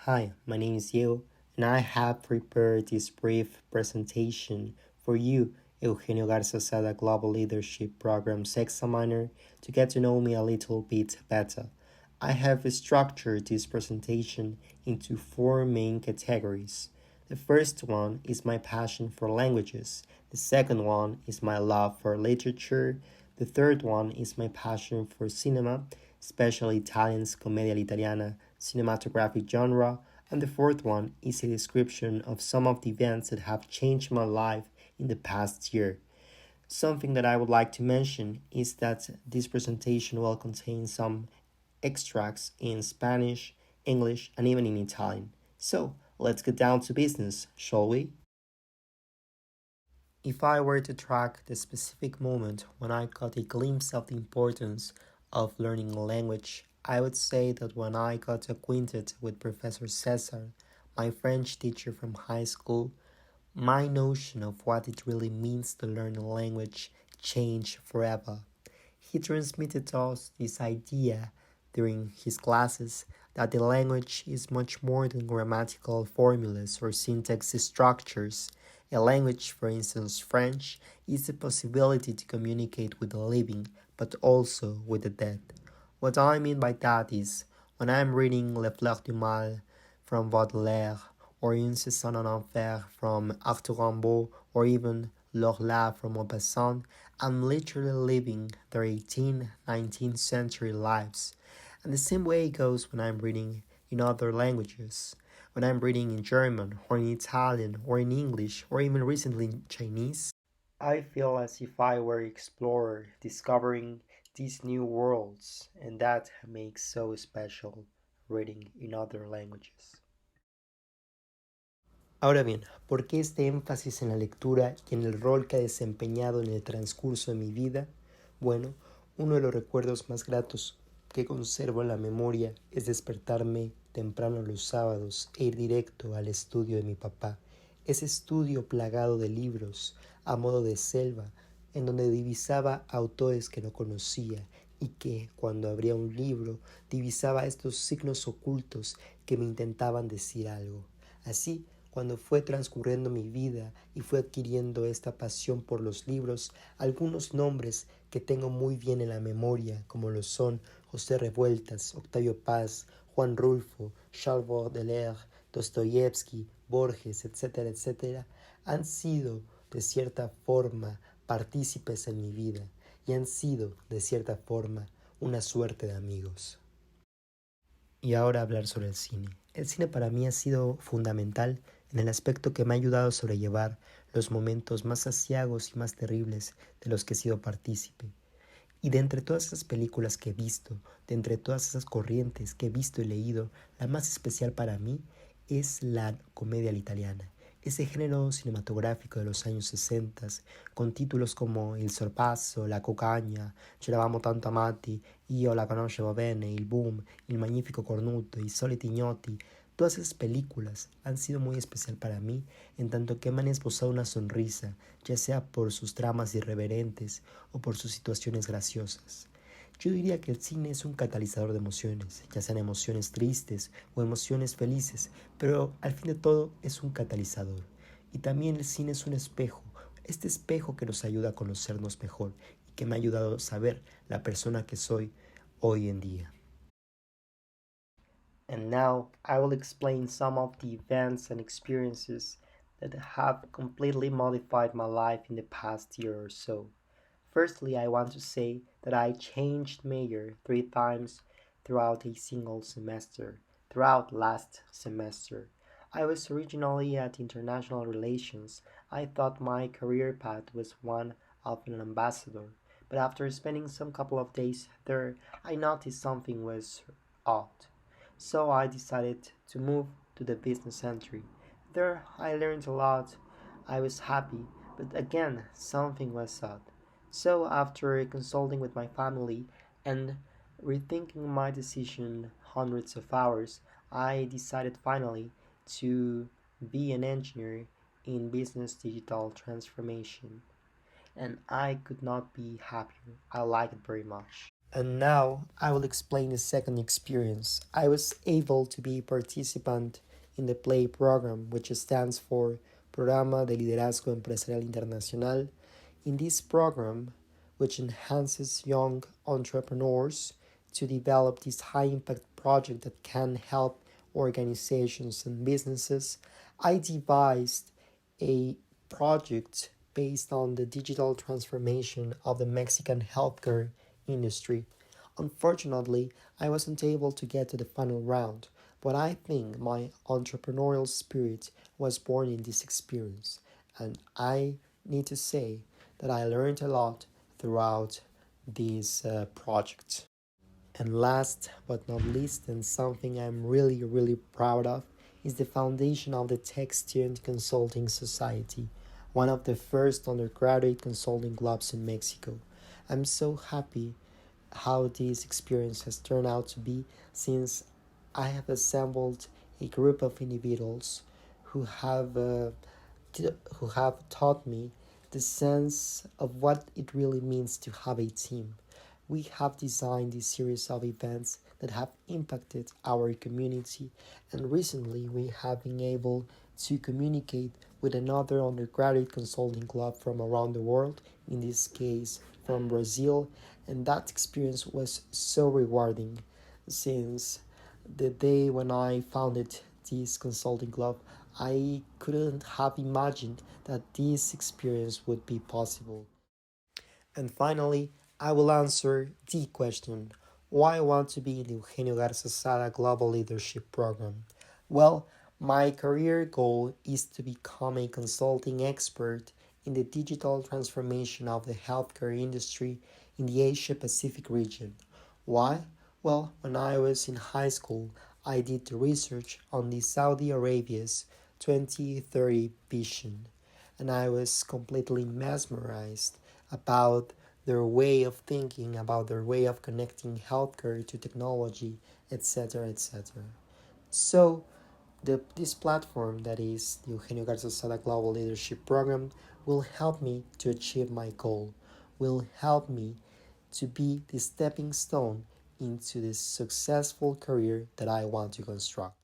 Hi, my name is Diego, and I have prepared this brief presentation for you, Eugenio Garza Sada Global Leadership Program's examiner, to get to know me a little bit better. I have structured this presentation into four main categories. The first one is my passion for languages. The second one is my love for literature. The third one is my passion for cinema, especially Italian's commedia all'italiana cinematographic genre. And the fourth one is a description of some of the events that have changed my life in the past year. Something that I would like to mention is that this presentation will contain some extracts in Spanish, English, and even in Italian. So, let's get down to business, shall we? If I were to track the specific moment when I got a glimpse of the importance of learning a language, I would say that when I got acquainted with Professor Cesar, my French teacher from high school, my notion of what it really means to learn a language changed forever. He transmitted to us this idea during his classes that the language is much more than grammatical formulas or syntax structures. A language, for instance French, is the possibility to communicate with the living, but also with the dead. What I mean by that is, when I'm reading Les Fleurs du Mal from Baudelaire, or Une saison en enfer from Arthur Rimbaud, or even L'Orla from Maupassant, I'm literally living their 18th, 19th century lives. And the same way it goes when I'm reading in other languages. When I'm reading in German, or in Italian, or in English, or even recently in Chinese, I feel as if I were an explorer discovering these new worlds, and that makes so special reading in other languages. Ahora bien, ¿por qué este énfasis en la lectura y en el rol que ha desempeñado en el transcurso de mi vida? Bueno, uno de los recuerdos más gratos que conservo en la memoria es despertarme temprano los sábados e ir directo al estudio de mi papá. Ese estudio plagado de libros, a modo de selva, en donde divisaba autores que no conocía y que, cuando abría un libro, divisaba estos signos ocultos que me intentaban decir algo. Así, cuando fue transcurriendo mi vida y fue adquiriendo esta pasión por los libros, algunos nombres que tengo muy bien en la memoria, como lo son José Revueltas, Octavio Paz, Juan Rulfo, Charles Baudelaire, Dostoyevsky, Borges, etcétera, etcétera, han sido, de cierta forma, partícipes en mi vida y han sido, de cierta forma, una suerte de amigos. Y ahora hablar sobre el cine. El cine para mí ha sido fundamental en el aspecto que me ha ayudado a sobrellevar los momentos más aciagos y más terribles de los que he sido partícipe. Y de entre todas esas películas que he visto, de entre todas esas corrientes que he visto y leído, la más especial para mí es la comedia all'italiana. Ese género cinematográfico de los años 60, con títulos como Il sorpasso, La cocagna, C'eravamo tanto amati, Io la conoscevo bene, Il boom, Il magnifico cornuto, I soliti ignoti. Todas esas películas han sido muy especial para mí, en tanto que me han esbozado una sonrisa, ya sea por sus tramas irreverentes o por sus situaciones graciosas. Yo diría que el cine es un catalizador de emociones, ya sean emociones tristes o emociones felices, pero al fin de todo es un catalizador. Y también el cine es un espejo, este espejo que nos ayuda a conocernos mejor y que me ha ayudado a saber la persona que soy hoy en día. And now I will explain some of the events and experiences that have completely modified my life in the past year or so. Firstly, I want to say that I changed major 3 times throughout a single semester, throughout last semester. I was originally at international relations. I thought my career path was one of an ambassador, but after spending some couple of days there, I noticed something was odd. So I decided to move to the business entry. There I learned a lot. I was happy, but again, something was odd. So, after consulting with my family and rethinking my decision hundreds of hours, I decided finally to be an engineer in business digital transformation. And I could not be happier. I like it very much. And now I will explain the second experience. I was able to be a participant in the PLAY program, which stands for Programa de Liderazgo Empresarial Internacional. In this program, which enhances young entrepreneurs to develop this high impact project that can help organizations and businesses, I devised a project based on the digital transformation of the Mexican healthcare industry. Unfortunately, I wasn't able to get to the final round, but I think my entrepreneurial spirit was born in this experience, and I need to say that I learned a lot throughout this project. And last but not least, and something I'm really proud of, is the foundation of the Tech Student Consulting Society, one of the first undergraduate consulting clubs in Mexico. I'm so happy how this experience has turned out to be, since I have assembled a group of individuals who have who have taught me the sense of what it really means to have a team. We have designed this series of events that have impacted our community, and recently we have been able to communicate with another undergraduate consulting club from around the world, in this case from Brazil, and that experience was so rewarding, since the day when I founded this consulting club, I couldn't have imagined that this experience would be possible. And finally, I will answer the question, why I want to be in the Eugenio Garza Sada Global Leadership Program. Well, my career goal is to become a consulting expert in the digital transformation of the healthcare industry in the Asia Pacific region. Why? Well, when I was in high school, I did the research on the Saudi Arabia's 2030 vision, and I was completely mesmerized about their way of thinking, about their way of connecting healthcare to technology, etc. etc. So, this platform, that is the Eugenio Garza Sada Global Leadership Program, will help me to achieve my goal, will help me to be the stepping stone into this successful career that I want to construct.